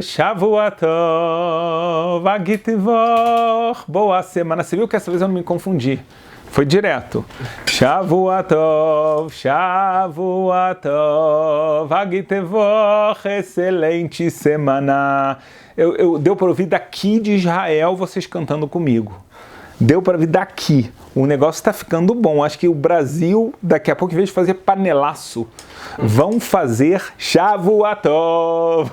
Shavuatov, Agitivor, boa semana. Você viu que essa vez eu não me confundi, foi direto. Shavuatov, Agitivor, excelente semana. Deu para ouvir daqui de Israel vocês cantando comigo. Deu para ouvir daqui. O negócio está ficando bom. Acho que o Brasil, daqui a pouco, em vez de fazer panelaço, vão fazer Shavuatov.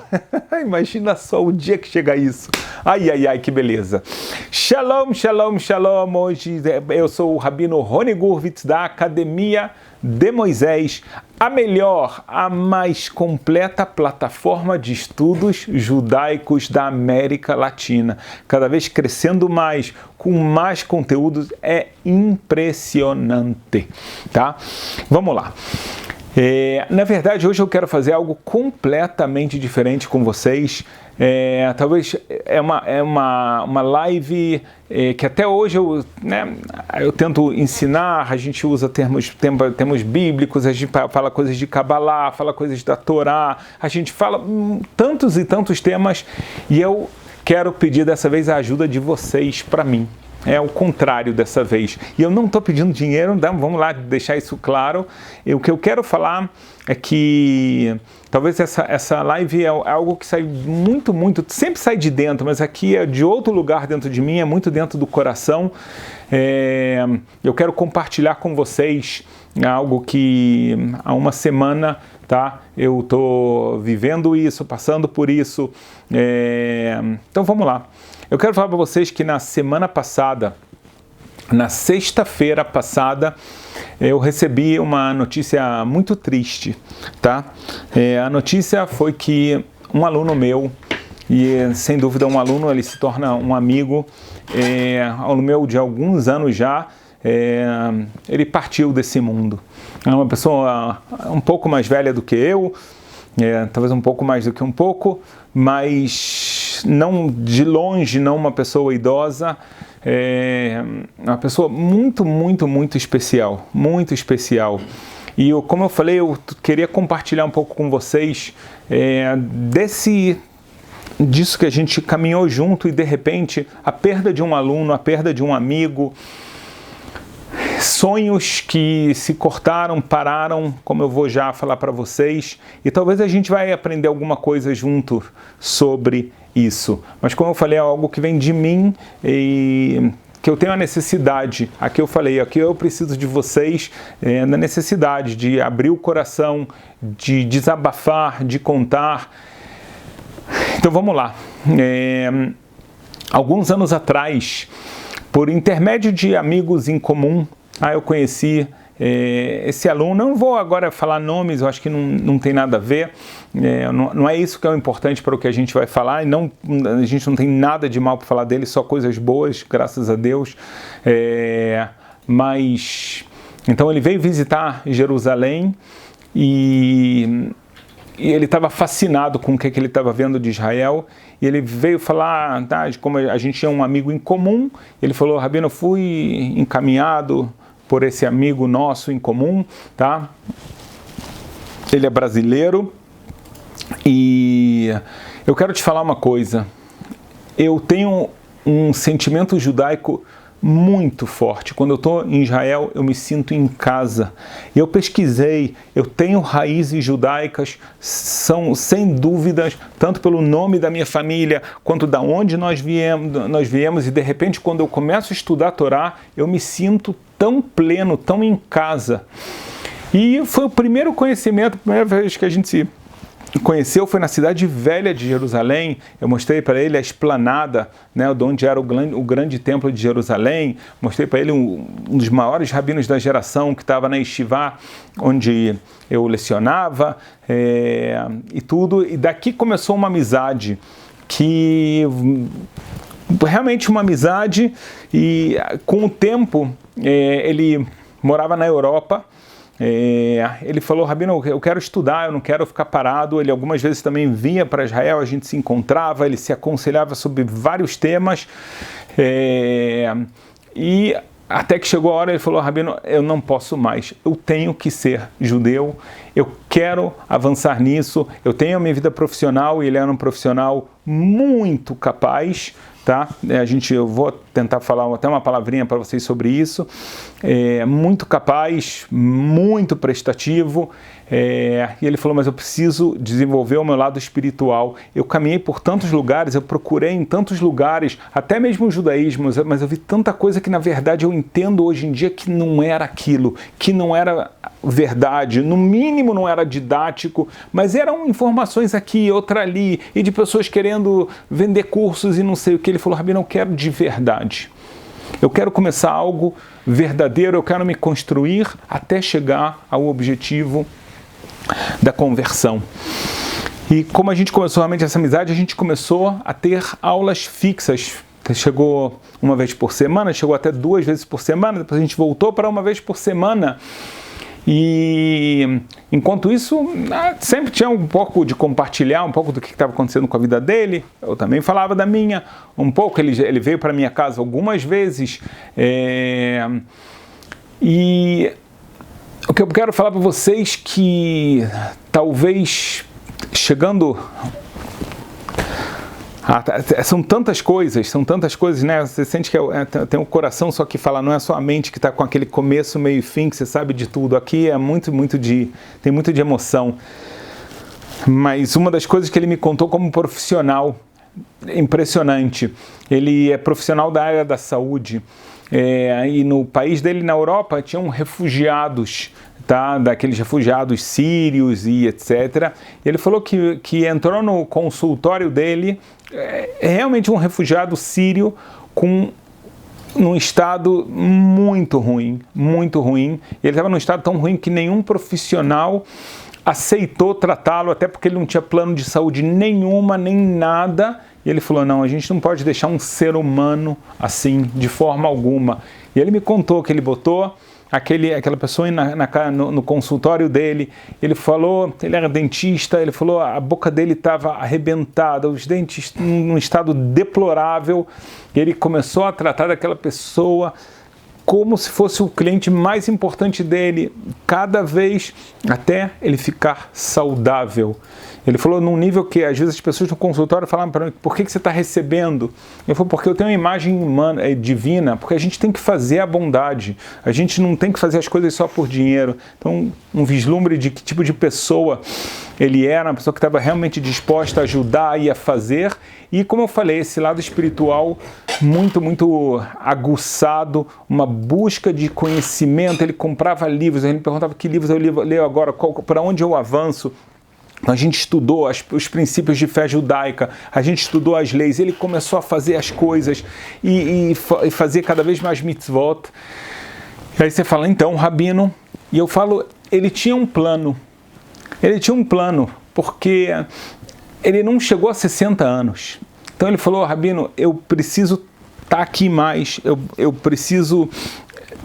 Imagina só o dia que chega isso. Ai, ai, ai, que beleza. Shalom, shalom, shalom. Hoje eu sou o Rabino Rony Gurvitz, da Academia de Moisés, a melhor, a mais completa plataforma de estudos judaicos da América Latina. Cada vez crescendo mais, com mais conteúdos, é impressionante, tá? Vamos lá. Na verdade, hoje eu quero fazer algo completamente diferente com vocês. Talvez é uma live que até hoje eu tento ensinar. A gente usa termos bíblicos, a gente fala coisas de Kabbalah, fala coisas da Torá, a gente fala tantos e tantos temas, e eu quero pedir dessa vez a ajuda de vocês para mim. É o contrário dessa vez. E eu não estou pedindo dinheiro, então vamos lá deixar isso claro. O que eu quero falar é que talvez essa live é algo que sai muito, sempre sai de dentro, mas aqui é de outro lugar dentro de mim, é muito dentro do coração. Eu quero compartilhar com vocês algo que há uma semana, tá? Eu estou vivendo isso, passando por isso. Então vamos lá. Eu quero falar para vocês que na semana passada, na sexta-feira passada, eu recebi uma notícia muito triste, tá? A notícia foi que um aluno meu, e sem dúvida um aluno, ele se torna um amigo, aluno meu de alguns anos já, ele partiu desse mundo. É uma pessoa um pouco mais velha do que eu, talvez um pouco mais do que um pouco, mas não de longe, não uma pessoa idosa, uma pessoa muito especial, muito especial. E como eu falei, eu queria compartilhar um pouco com vocês disso que a gente caminhou junto e de repente a perda de um aluno, a perda de um amigo, sonhos que se cortaram, pararam, como eu vou já falar para vocês, e talvez a gente vai aprender alguma coisa junto sobre isso. Mas como eu falei, é algo que vem de mim e que eu tenho a necessidade. Aqui eu falei, aqui eu preciso de vocês na necessidade de abrir o coração, de desabafar, de contar. Então vamos lá. Alguns anos atrás, por intermédio de amigos em comum, eu conheci esse aluno. Não vou agora falar nomes, eu acho que não tem nada a ver, não é isso que é o importante para o que a gente vai falar, e a gente não tem nada de mal para falar dele, só coisas boas, graças a Deus. Mas então ele veio visitar Jerusalém e ele estava fascinado com o que ele estava vendo de Israel, e ele veio falar, como a gente tinha um amigo em comum. Ele falou: Rabino, eu fui encaminhado por esse amigo nosso em comum, tá? Ele é brasileiro, e eu quero te falar uma coisa. Eu tenho um sentimento judaico muito forte. Quando eu estou em Israel, eu me sinto em casa. Eu pesquisei, eu tenho raízes judaicas, são sem dúvidas, tanto pelo nome da minha família, quanto da onde nós viemos, e de repente, quando eu começo a estudar a Torá, eu me sinto tão pleno, tão em casa. E foi o primeiro conhecimento, a primeira vez que a gente se conheceu foi na cidade velha de Jerusalém. Eu mostrei para ele a esplanada, de onde era o grande templo de Jerusalém. Mostrei para ele um dos maiores rabinos da geração, que estava na Yeshiva, onde eu lecionava, e tudo. E daqui começou uma amizade, realmente uma amizade, e com o tempo ele morava na Europa. Ele falou: Rabino, eu quero estudar, eu não quero ficar parado. Ele algumas vezes também vinha para Israel, a gente se encontrava, ele se aconselhava sobre vários temas, e até que chegou a hora, ele falou, Rabino, eu não posso mais, eu tenho que ser judeu, eu quero avançar nisso, eu tenho a minha vida profissional, e ele era um profissional muito capaz, tá? Eu vou tentar falar até uma palavrinha para vocês sobre isso, muito capaz, muito prestativo, e ele falou, mas eu preciso desenvolver o meu lado espiritual. Eu caminhei por tantos lugares, eu procurei em tantos lugares, até mesmo o judaísmo, mas eu vi tanta coisa que na verdade eu entendo hoje em dia que não era aquilo, que não era verdade, no mínimo não era didático, mas eram informações aqui, outra ali, e de pessoas querendo vender cursos e não sei o que. Ele falou, Rabino, eu quero de verdade. Eu quero começar algo verdadeiro, eu quero me construir até chegar ao objetivo da conversão. E como a gente começou realmente essa amizade, a gente começou a ter aulas fixas. Chegou uma vez por semana, chegou até 2 vezes por semana, depois a gente voltou para uma vez por semana. E enquanto isso, sempre tinha um pouco de compartilhar, um pouco do que estava acontecendo com a vida dele. Eu também falava da minha, um pouco. Ele veio para minha casa algumas vezes. E o que eu quero falar para vocês que talvez chegando... são tantas coisas, né? Você sente que tem um coração só que fala, não é só a mente que está com aquele começo, meio e fim, que você sabe de tudo. Aqui é tem muito de emoção. Mas uma das coisas que ele me contou como profissional, impressionante, ele é profissional da área da saúde, e no país dele, na Europa, tinham refugiados, tá? Daqueles refugiados sírios e etc. Ele falou que entrou no consultório dele, realmente um refugiado sírio num estado muito ruim, muito ruim. Ele estava num estado tão ruim que nenhum profissional aceitou tratá-lo, até porque ele não tinha plano de saúde nenhuma, nem nada. E ele falou, não, a gente não pode deixar um ser humano assim, de forma alguma. E ele me contou que ele botou aquela pessoa no consultório dele. Ele falou, ele era dentista, ele falou a boca dele estava arrebentada, os dentes num estado deplorável. E ele começou a tratar daquela pessoa como se fosse o cliente mais importante dele, cada vez até ele ficar saudável. Ele falou num nível que às vezes as pessoas no consultório falavam para mim, por que você está recebendo? Ele falou, porque eu tenho uma imagem humana, divina, porque a gente tem que fazer a bondade, a gente não tem que fazer as coisas só por dinheiro. Então, um vislumbre de que tipo de pessoa ele era, uma pessoa que estava realmente disposta a ajudar e a fazer. E como eu falei, esse lado espiritual muito, muito aguçado, uma busca de conhecimento. Ele comprava livros, ele me perguntava que livros eu leio agora, para onde eu avanço. A gente estudou os princípios de fé judaica, a gente estudou as leis, ele começou a fazer as coisas e fazer cada vez mais mitzvot. E aí você fala, então, Rabino, e eu falo, ele tinha um plano, porque ele não chegou a 60 anos. Então ele falou, Rabino, eu preciso estar aqui mais, eu preciso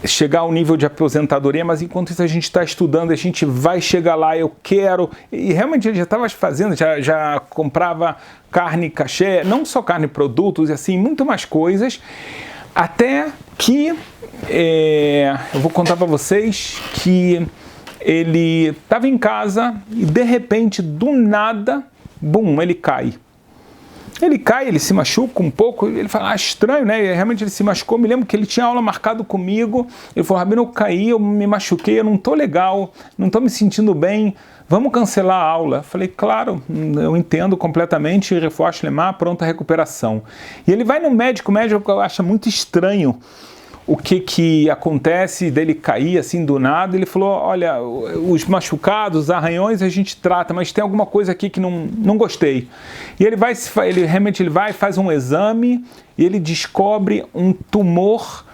chegar ao nível de aposentadoria, mas enquanto isso a gente está estudando, a gente vai chegar lá, eu quero. E realmente ele já estava fazendo, já comprava carne cachê, não só carne, produtos e assim, muito mais coisas, até que eu vou contar para vocês que ele estava em casa e de repente, do nada, bum, ele cai. Ele se machuca um pouco, ele fala, estranho, né? E realmente ele se machucou, me lembro que ele tinha aula marcado comigo, ele falou, Rabino, eu caí, eu me machuquei, eu não estou legal, não estou me sentindo bem, vamos cancelar a aula. Eu falei, claro, eu entendo completamente, refuah shlemah, pronta recuperação. E ele vai no médico, o médico acha muito estranho o que acontece dele cair assim do nada. Ele falou, olha, os machucados, os arranhões a gente trata, mas tem alguma coisa aqui que não gostei. E ele realmente vai, faz um exame e ele descobre um tumor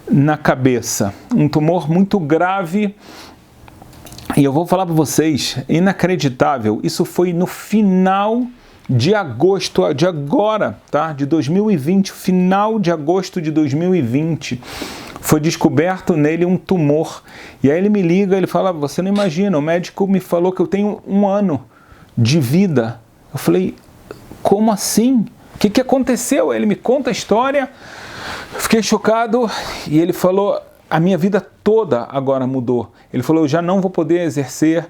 na cabeça, um tumor muito grave. E eu vou falar para vocês, inacreditável, isso foi no final de agosto, de agora, tá? De 2020, final de agosto de 2020, foi descoberto nele um tumor. E aí ele me liga, ele fala, você não imagina, o médico me falou que eu tenho 1 ano de vida. Eu falei, como assim? O que aconteceu? Ele me conta a história. Eu fiquei chocado e ele falou, a minha vida toda agora mudou. Ele falou, eu já não vou poder exercer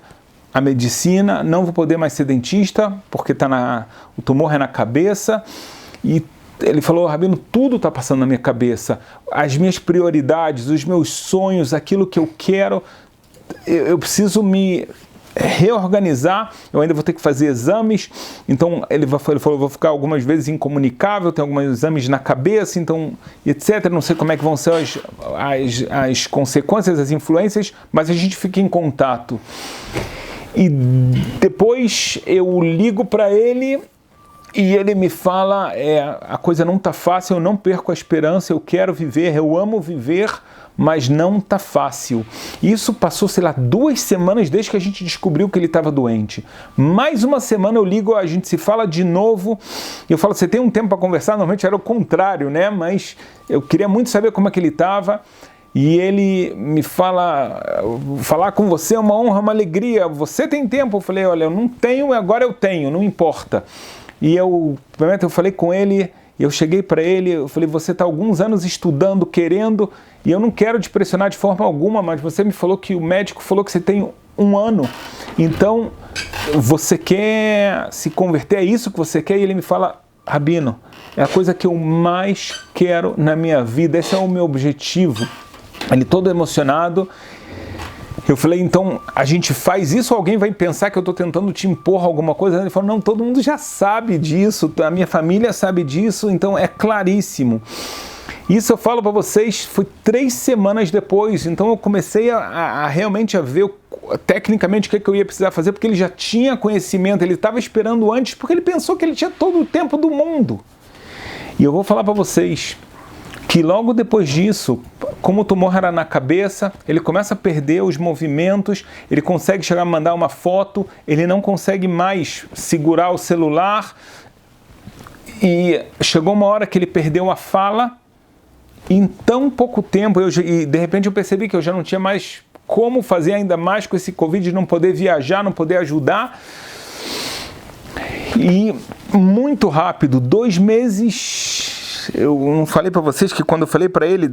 a medicina, não vou poder mais ser dentista, porque o tumor é na cabeça. E ele falou, Rabino, tudo está passando na minha cabeça. As minhas prioridades, os meus sonhos, aquilo que eu quero, eu preciso me reorganizar, eu ainda vou ter que fazer exames, então ele falou, vou ficar algumas vezes incomunicável, tenho alguns exames na cabeça, então, etc, não sei como é que vão ser as consequências, as influências, mas a gente fica em contato. E depois eu ligo para ele e ele me fala, a coisa não está fácil, eu não perco a esperança, eu quero viver, eu amo viver, mas não tá fácil. Isso passou, sei lá, 2 semanas desde que a gente descobriu que ele estava doente. Mais uma semana eu ligo, a gente se fala de novo, e eu falo, você tem um tempo para conversar? Normalmente era o contrário, né? Mas eu queria muito saber como é que ele estava, e ele me fala, falar com você é uma honra, uma alegria, você tem tempo? Eu falei, olha, eu não tenho, agora eu tenho, não importa. E eu falei com ele, eu cheguei para ele, eu falei, você está há alguns anos estudando, querendo, e eu não quero te pressionar de forma alguma, mas você me falou que o médico falou que você tem 1 ano, então você quer se converter, é isso que você quer? E ele me fala, Rabino, é a coisa que eu mais quero na minha vida, esse é o meu objetivo. Ele todo emocionado. Eu falei, então, a gente faz isso, alguém vai pensar que eu estou tentando te impor alguma coisa? Ele falou, não, todo mundo já sabe disso, a minha família sabe disso, então é claríssimo. Isso eu falo para vocês, foi 3 semanas depois, então eu comecei a realmente a ver tecnicamente o que eu ia precisar fazer, porque ele já tinha conhecimento, ele estava esperando antes, porque ele pensou que ele tinha todo o tempo do mundo. E eu vou falar para vocês que logo depois disso, como o tumor era na cabeça, ele começa a perder os movimentos, ele consegue chegar a mandar uma foto, ele não consegue mais segurar o celular, e chegou uma hora que ele perdeu a fala, e em tão pouco tempo, e de repente eu percebi que eu já não tinha mais como fazer ainda mais com esse Covid, não poder viajar, não poder ajudar, e muito rápido, 2 meses... Eu não falei para vocês que quando eu falei para ele,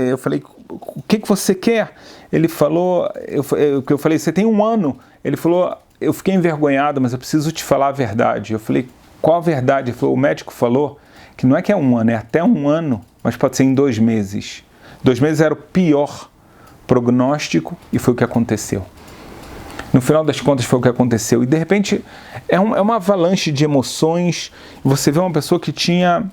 eu falei, o que você quer? Ele falou, eu falei, você tem 1 ano. Ele falou, eu fiquei envergonhado, mas eu preciso te falar a verdade. Eu falei, qual a verdade? Ele falou, o médico falou que não é que é 1 ano, é até 1 ano, mas pode ser em 2 meses. 2 meses era o pior prognóstico e foi o que aconteceu. No final das contas foi o que aconteceu. E de repente é uma avalanche de emoções. Você vê uma pessoa que tinha...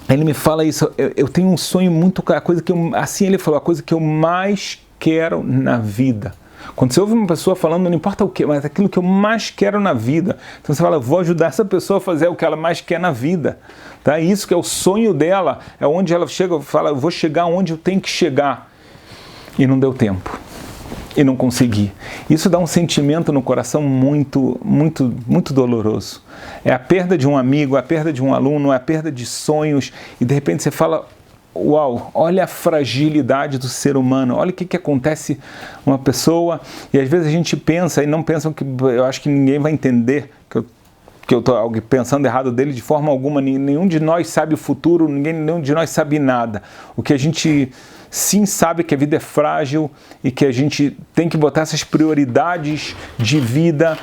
Ele me fala isso, eu tenho um sonho muito... A coisa que assim ele falou, a coisa que eu mais quero na vida. Quando você ouve uma pessoa falando, não importa o que, mas aquilo que eu mais quero na vida. Então você fala, eu vou ajudar essa pessoa a fazer o que ela mais quer na vida. Tá? Isso que é o sonho dela, é onde ela chega, fala, eu vou chegar onde eu tenho que chegar. E não deu tempo. E não consegui. Isso dá um sentimento no coração muito, muito, muito doloroso. É a perda de um amigo, é a perda de um aluno, é a perda de sonhos, e de repente você fala, uau, olha a fragilidade do ser humano, olha o que acontece uma pessoa, e às vezes a gente pensa, e não pensam que, eu acho que ninguém vai entender que eu estou pensando errado dele de forma alguma, nenhum de nós sabe o futuro, nenhum de nós sabe nada. O que a gente sim sabe que a vida é frágil e que a gente tem que botar essas prioridades de vida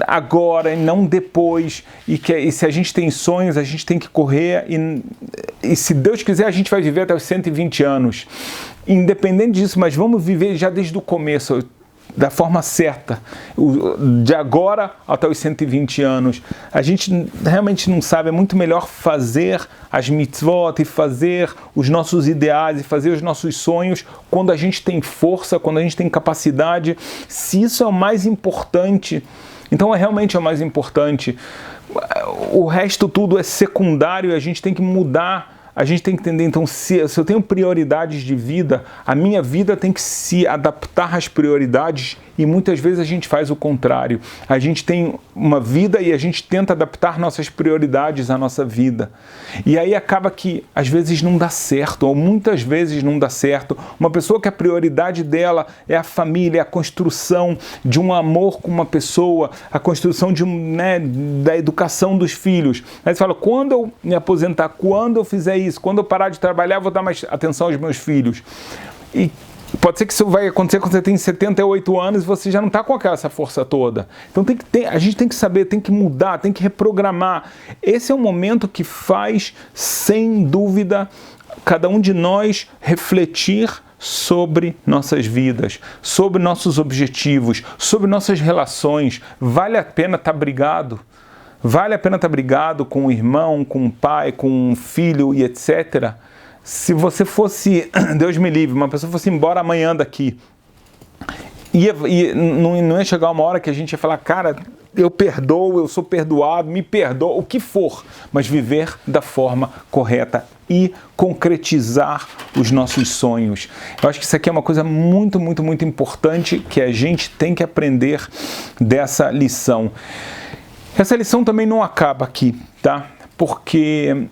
agora e não depois, e se a gente tem sonhos, a gente tem que correr, e se Deus quiser a gente vai viver até os 120 anos. Independente disso, mas vamos viver já desde o começo, da forma certa, de agora até os 120 anos. A gente realmente não sabe, é muito melhor fazer as mitzvot e fazer os nossos ideais e fazer os nossos sonhos quando a gente tem força, quando a gente tem capacidade. Se isso é o mais importante, então realmente é o mais importante. O resto tudo é secundário e a gente tem que mudar. A gente tem que entender, então, se eu tenho prioridades de vida, a minha vida tem que se adaptar às prioridades e muitas vezes a gente faz o contrário. A gente tem uma vida e a gente tenta adaptar nossas prioridades à nossa vida. E aí acaba que às vezes não dá certo, ou muitas vezes não dá certo. Uma pessoa que a prioridade dela é a família, a construção de um amor com uma pessoa, a construção de da educação dos filhos. Aí você fala, quando eu me aposentar, quando eu fizer isso, quando eu parar de trabalhar, eu vou dar mais atenção aos meus filhos. E pode ser que isso vai acontecer quando você tem 78 anos e você já não está com essa força toda. Então a gente tem que saber, tem que mudar, tem que reprogramar. Esse é um momento que faz, sem dúvida, cada um de nós refletir sobre nossas vidas, sobre nossos objetivos, sobre nossas relações. Vale a pena estar brigado? Vale a pena estar brigado com o irmão, com o pai, com o filho e etc.? Se você fosse, Deus me livre, uma pessoa fosse embora amanhã daqui, não ia chegar uma hora que a gente ia falar, cara, eu perdoo, eu sou perdoado, me perdoa, o que for, mas viver da forma correta e concretizar os nossos sonhos. Eu acho que isso aqui é uma coisa muito, muito, muito importante que a gente tem que aprender dessa lição. Essa lição também não acaba aqui, tá? Porque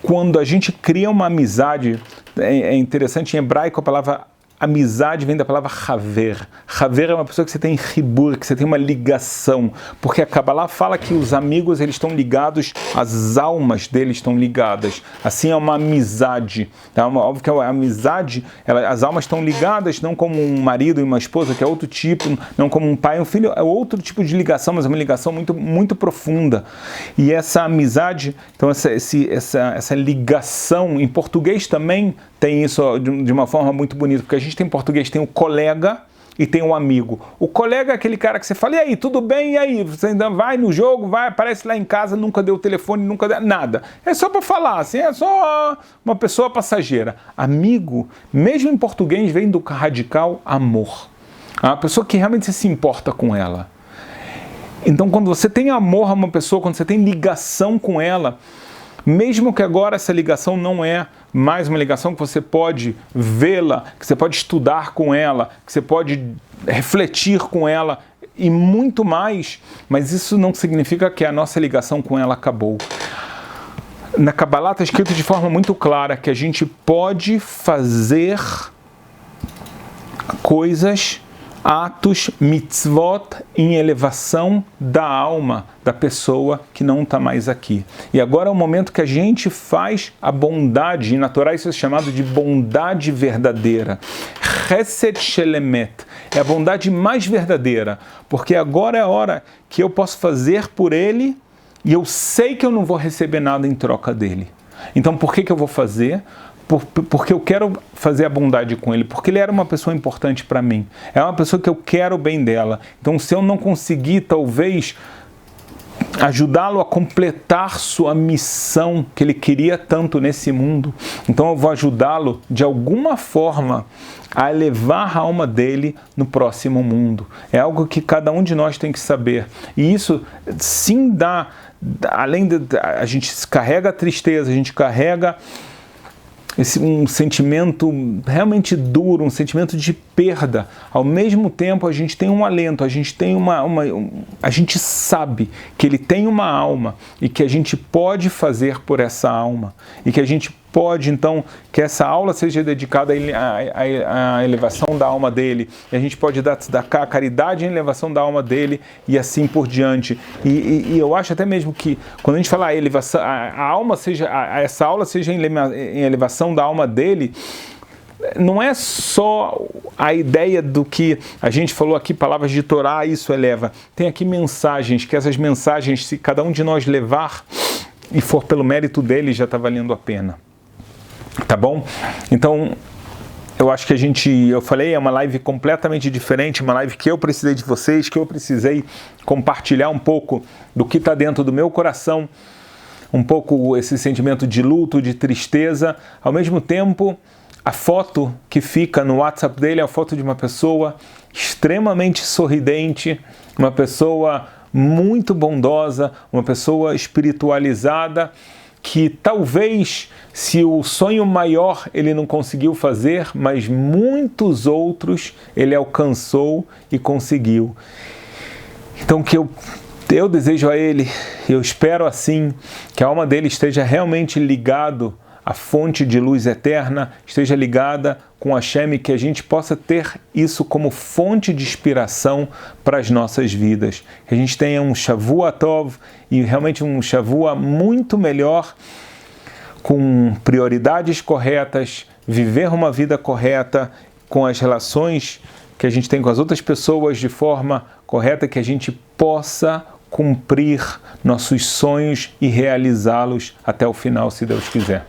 quando a gente cria uma amizade, é interessante, em hebraico a palavra amizade vem da palavra haver. Haver é uma pessoa que você tem ribur, que você tem uma ligação, porque a Kabbalah fala que os amigos eles estão ligados, as almas deles estão ligadas. Assim é uma amizade. Tá? Óbvio que a amizade, as almas estão ligadas, não como um marido e uma esposa, que é outro tipo, não como um pai e um filho, é outro tipo de ligação, mas é uma ligação muito, muito profunda. E essa amizade, então essa ligação, em português também tem isso de uma forma muito bonita, porque a gente tem em português, tem o colega e tem o amigo. O colega é aquele cara que você fala, e aí, tudo bem? E aí? Você ainda vai no jogo, vai, aparece lá em casa, nunca deu o telefone, nunca deu nada. É só para falar, assim, é só uma pessoa passageira. Amigo, mesmo em português, vem do radical amor. É uma pessoa que realmente você se importa com ela. Então, quando você tem amor a uma pessoa, quando você tem ligação com ela, mesmo que agora essa ligação não é mais uma ligação que você pode vê-la, que você pode estudar com ela, que você pode refletir com ela e muito mais, mas isso não significa que a nossa ligação com ela acabou. Na Kabbalah está escrito de forma muito clara que a gente pode fazer coisas, atos, mitzvot, em elevação da alma da pessoa que não está mais aqui. E agora é o momento que a gente faz a bondade, em na Torá isso é chamado de bondade verdadeira. Chesed shelemet, é a bondade mais verdadeira, porque agora é a hora que eu posso fazer por ele e eu sei que eu não vou receber nada em troca dele. Então por que eu vou fazer? Porque eu quero fazer a bondade com ele, porque ele era uma pessoa importante para mim, é uma pessoa que eu quero o bem dela. Então se eu não conseguir talvez ajudá-lo a completar sua missão que ele queria tanto nesse mundo, então eu vou ajudá-lo de alguma forma a elevar a alma dele no próximo mundo. É algo que cada um de nós tem que saber, e isso sim dá, além de a gente carrega a tristeza, a gente carrega um sentimento realmente duro, um sentimento de perda. Ao mesmo tempo, a gente tem um alento, a gente tem a gente sabe que ele tem uma alma e que a gente pode fazer por essa alma e que a gente pode, então, que essa aula seja dedicada à elevação da alma dele, e a gente pode dar a caridade em elevação da alma dele e assim por diante. E eu acho até mesmo que quando a gente fala elevação, essa aula seja em elevação da alma dele, não é só a ideia do que a gente falou aqui, palavras de Torá, isso eleva. Tem aqui mensagens, que essas mensagens, se cada um de nós levar e for pelo mérito dele, já está valendo a pena. Tá bom? Então, eu acho que eu falei, é uma live completamente diferente, uma live que eu precisei de vocês, que eu precisei compartilhar um pouco do que está dentro do meu coração, um pouco esse sentimento de luto, de tristeza. Ao mesmo tempo, a foto que fica no WhatsApp dele é a foto de uma pessoa extremamente sorridente, uma pessoa muito bondosa, uma pessoa espiritualizada, que talvez, se o sonho maior ele não conseguiu fazer, mas muitos outros ele alcançou e conseguiu. Então que eu desejo a ele, eu espero assim, que a alma dele esteja realmente ligado à fonte de luz eterna, esteja ligada com Hashem, e que a gente possa ter isso como fonte de inspiração para as nossas vidas. Que a gente tenha um Shavua Tov, e realmente um Shavua muito melhor, com prioridades corretas, viver uma vida correta, com as relações que a gente tem com as outras pessoas de forma correta, que a gente possa cumprir nossos sonhos e realizá-los até o final, se Deus quiser.